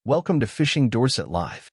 Welcome to Fishing Dorset Live.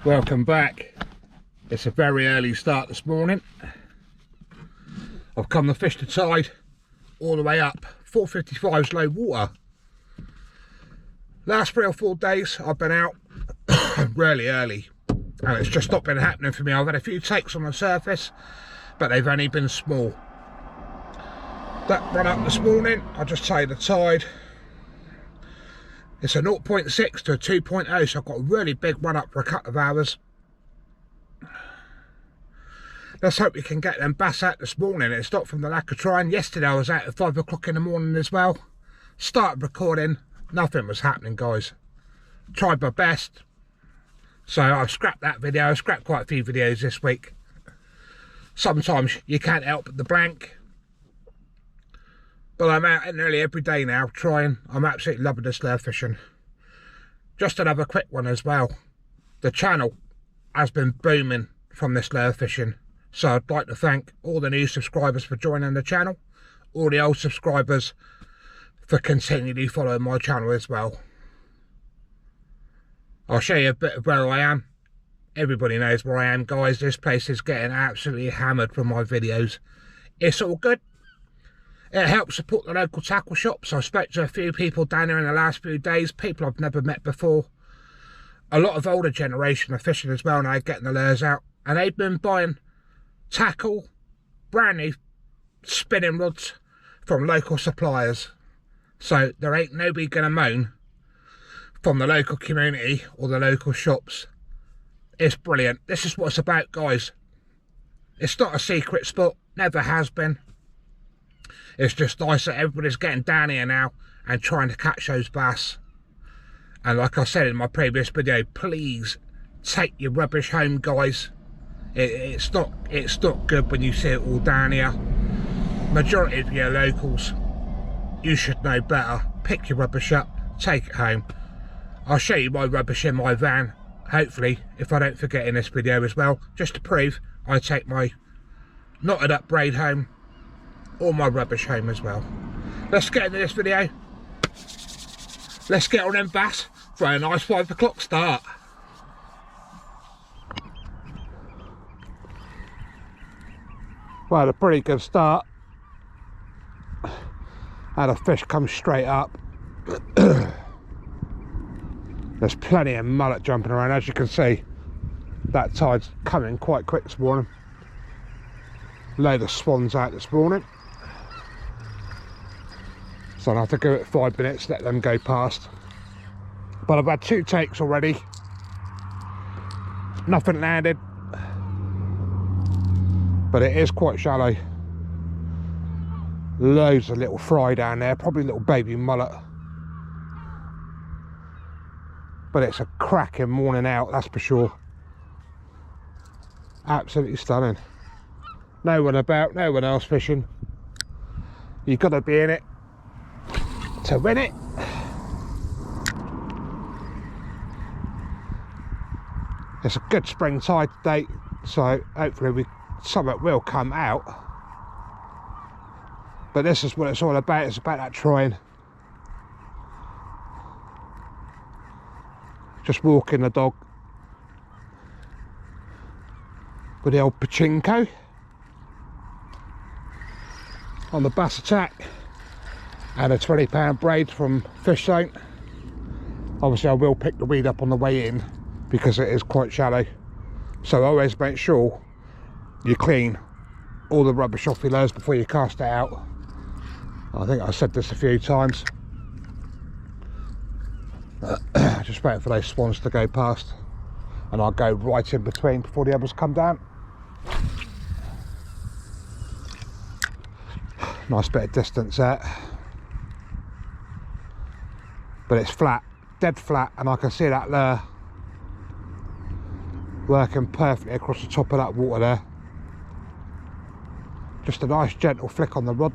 Welcome back. It's a very early start this morning. I've come to fish the tide all the way up. 4:55's low water. Last 3 or 4 days I've been out really early and it's just not been happening for me. I've had a few takes on the surface but they've only been small. That run up this morning, I'll just tell you the tide. It's a 0.6 to a 2.0, so I've got a really big run up for a couple of hours. Let's hope we can get them bass out this morning. It's not from the lack of trying. Yesterday I was out at 5 o'clock in the morning as well. Started recording, nothing was happening, guys. Tried my best. So I've scrapped that video. I've scrapped quite a few videos this week. Sometimes you can't help but the blank. But I'm out nearly every day now trying. I'm absolutely loving this lure fishing. Just another quick one as well. The channel has been booming from this lure fishing. So I'd like to thank all the new subscribers for joining the channel. All the old subscribers for continually following my channel as well. I'll show you a bit of where I am. Everybody knows where I am, guys. This place is getting absolutely hammered from my videos. It's all good. It helps support the local tackle shops. I spoke to a few people down here in the last few days, people I've never met before. A lot of older generation are fishing as well now, getting the lures out. And they've been buying tackle, brand new spinning rods from local suppliers. So there ain't nobody going to moan from the local community or the local shops. It's brilliant. This is what it's about, guys. It's not a secret spot, never has been. It's just nice that everybody's getting down here now and trying to catch those bass. And like I said in my previous video, please take your rubbish home, guys. It's not good when you see it all down here. Majority of your locals you should know better. Pick your rubbish up, take it home. I'll show you my rubbish in my van, hopefully, if I don't forget in this video as well, just to prove I take my knotted up braid home, or my rubbish home as well. Let's get into this video. Let's get on them bass for a nice 5 o'clock start. Well, a pretty good start. Had a fish come straight up. There's plenty of mullet jumping around, as you can see. That tide's coming quite quick this morning. Load of swans out this morning. So I'll have to give it 5 minutes, let them go past. But I've had 2 takes already. Nothing landed. But it is quite shallow. Loads of little fry down there, probably little baby mullet. But it's a cracking morning out, that's for sure. Absolutely stunning. No one about, no one else fishing. You've got to be in it to win it. It's a good spring tide today, so hopefully something will come out. But this is what it's all about. It's about that trying. Just walking the dog with the old pachinko on the bass attack, and a £20 braid from Fish Zone. Obviously I will pick the weed up on the way in because it is quite shallow, so always make sure you clean all the rubbish off your lures before you cast it out. I think I said this a few times. Just waiting for those swans to go past, and I'll go right in between before the others come down. Nice bit of distance there, but it's flat, dead flat, and I can see that lure working perfectly across the top of that water there. Just a nice gentle flick on the rod.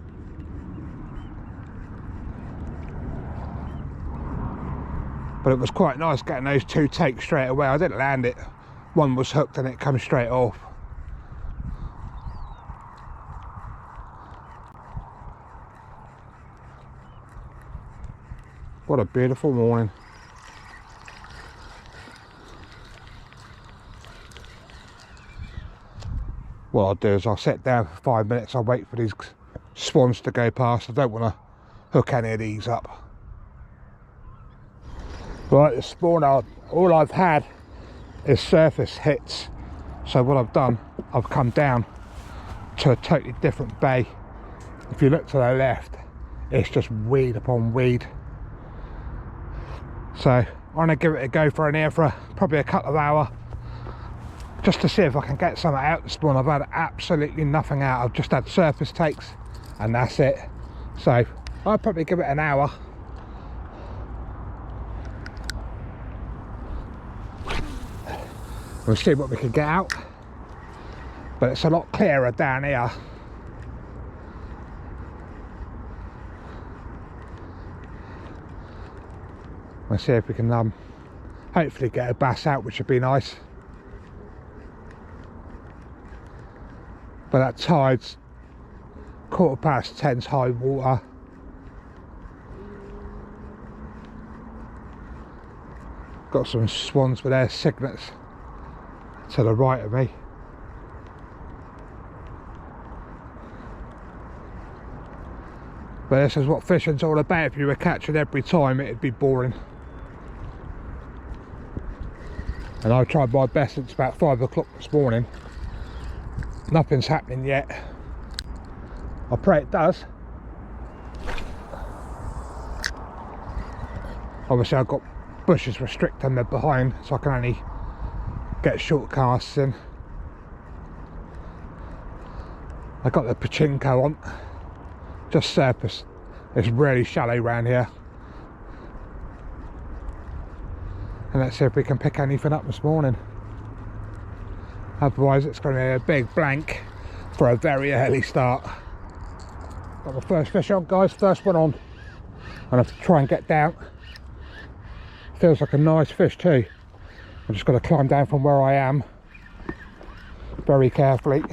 But it was quite nice getting those 2 takes straight away. I didn't land it. One was hooked and it comes straight off. What a beautiful morning. What I'll do is I'll sit down for 5 minutes. I'll wait for these swans to go past. I don't want to hook any of these up. Right, this morning all I've had is surface hits. So what I've done, I've come down to a totally different bay. If you look to the left, it's just weed upon weed. So I'm going to give it a go for an ear for probably a couple of hours, just to see if I can get something out this morning. I've had absolutely nothing out. I've just had surface takes and that's it. So I'll probably give it an hour. We'll see what we can get out, but it's a lot clearer down here. We'll see if we can hopefully get a bass out, which would be nice. But that tide's 10:15 high water. Got some swans with their cygnets to the right of me. But this is what fishing's all about. If you were catching every time, it'd be boring. And I've tried my best since about 5 o'clock this morning. Nothing's happening yet. I pray it does. Obviously I've got bushes restricting me behind, so I can only get short casts in. I got the pachinko on, just surface. It's really shallow around here. And let's see if we can pick anything up this morning. Otherwise it's going to be a big blank for a very early start. Got the first fish on, guys, first one on. I have to try and get down. Feels like a nice fish too. I'm just going to climb down from where I am very carefully.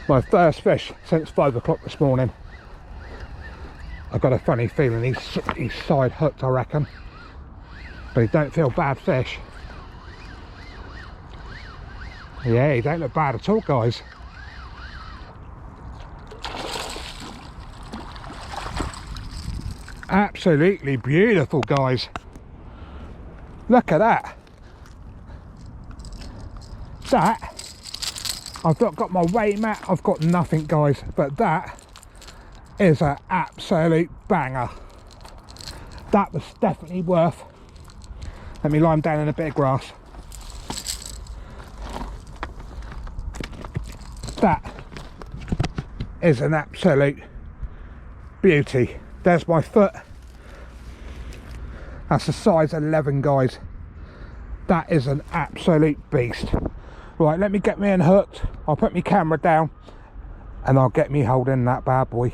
My first fish since 5 o'clock this morning. I've got a funny feeling he's side hooked, I reckon, but he don't feel bad fish. Yeah, he don't look bad at all, guys. Absolutely beautiful, guys. Look at that. I've not got my weight mat, I've got nothing, guys, but that is an absolute banger. That was definitely worth. Let me lie him down in a bit of grass. That is an absolute beauty. There's my foot. That's a size 11, guys. That is an absolute beast. Right, let me get me unhooked. I'll put my camera down and I'll get me holding that bad boy.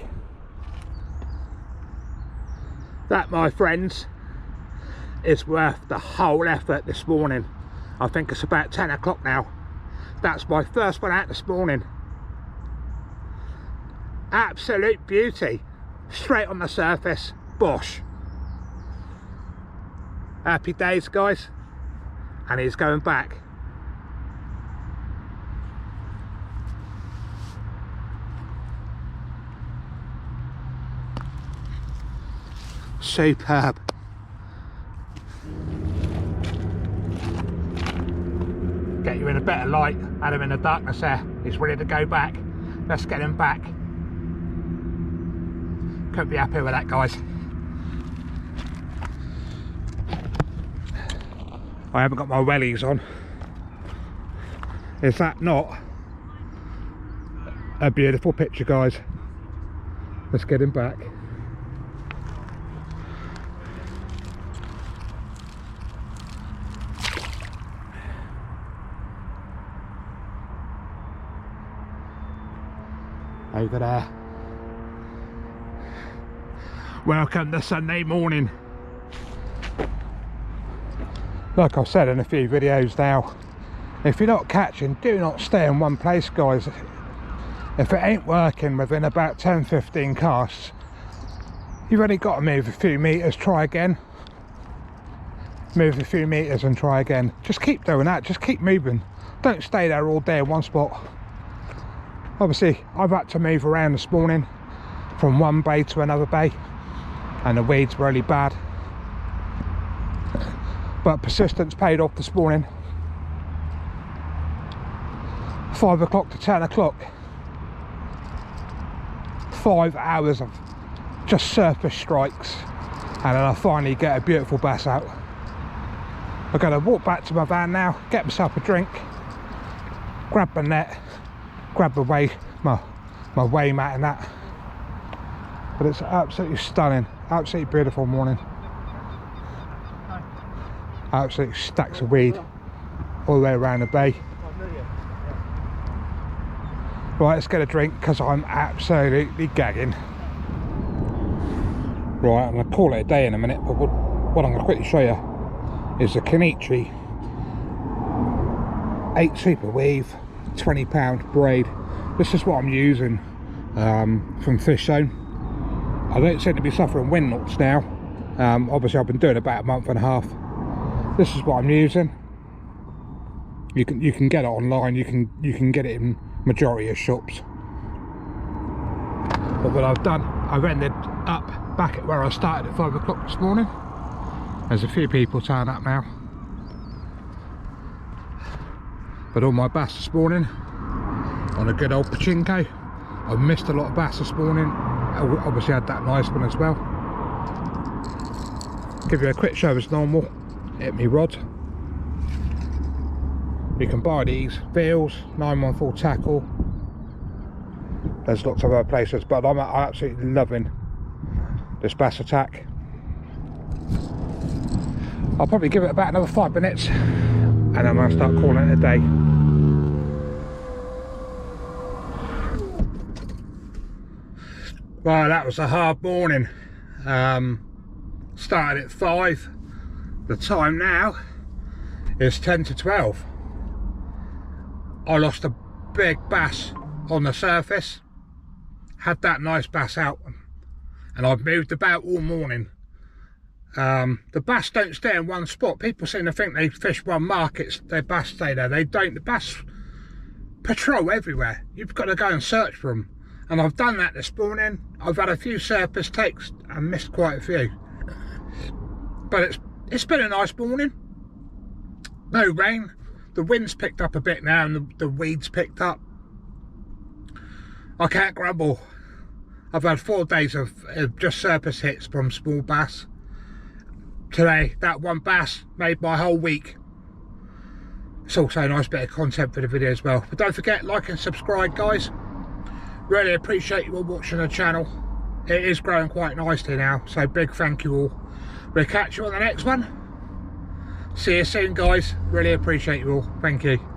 That, my friends, is worth the whole effort this morning. I think it's about 10 o'clock now. That's my first one out this morning. Absolute beauty. Straight on the surface. Bosh. Happy days, guys. And he's going back. Superb. Get you in a better light. Had him in the darkness there. He's ready to go back. Let's get him back. Couldn't be happy with that, guys. I haven't got my wellies on. Is that not a beautiful picture, guys? Let's get him back. Over there. Welcome to Sunday morning. Like I've said in a few videos now, if you're not catching, do not stay in one place, guys. If it ain't working within about 10-15 casts, you've only got to move a few meters, try again. Move a few meters and try again. Just keep doing that, just keep moving. Don't stay there all day in one spot. Obviously, I've had to move around this morning from one bay to another bay, and the weeds were really bad. But persistence paid off this morning. 5 o'clock to 10 o'clock. 5 hours of just surface strikes, and then I finally get a beautiful bass out. I'm going to walk back to my van now, get myself a drink, grab my net, grab my weigh mat and that. But it's absolutely stunning, absolutely beautiful morning. Absolute stacks of weed all the way around the bay. Right, let's get a drink because I'm absolutely gagging. Right, I'm going to call it a day in a minute, but what I'm going to quickly show you is the Kenichi 8 super weave 20-pound braid. This is what I'm using from Fish Zone. I don't seem to be suffering wind knots now. Obviously I've been doing about a month and a half. This is what I'm using. You can get it online. You can get it in majority of shops. But what I've done, I've ended up back at where I started at 5 o'clock this morning. There's a few people turning up now. But all my bass this morning on a good old pachinko. I've missed a lot of bass this morning. I obviously had that nice one as well. Give you a quick show as normal. Hit me rod. You can buy these Veals 914 tackle. There's lots of other places, but I'm absolutely loving this bass attack. I'll probably give it about another 5 minutes and then I'll start calling it a day. Well, that was a hard morning. Started at 5. The time now is 10 to 12. I lost a big bass on the surface. Had that nice bass out, and I've moved about all morning. The bass don't stay in one spot. People seem to think they fish one market, their bass stay there. They don't. The bass patrol everywhere. You've got to go and search for them. And I've done that this morning. I've had a few surface takes and missed quite a few. But it's been a nice morning. No rain. The wind's picked up a bit now, and the weeds picked up. I can't grumble. I've had 4 days of just surface hits from small bass. Today, that one bass made my whole week. It's also a nice bit of content for the video as well. But don't forget, like and subscribe, guys. Really appreciate you all watching the channel. It is growing quite nicely now, so big thank you all. We'll catch you on the next one. See you soon, guys. Really appreciate you all. Thank you.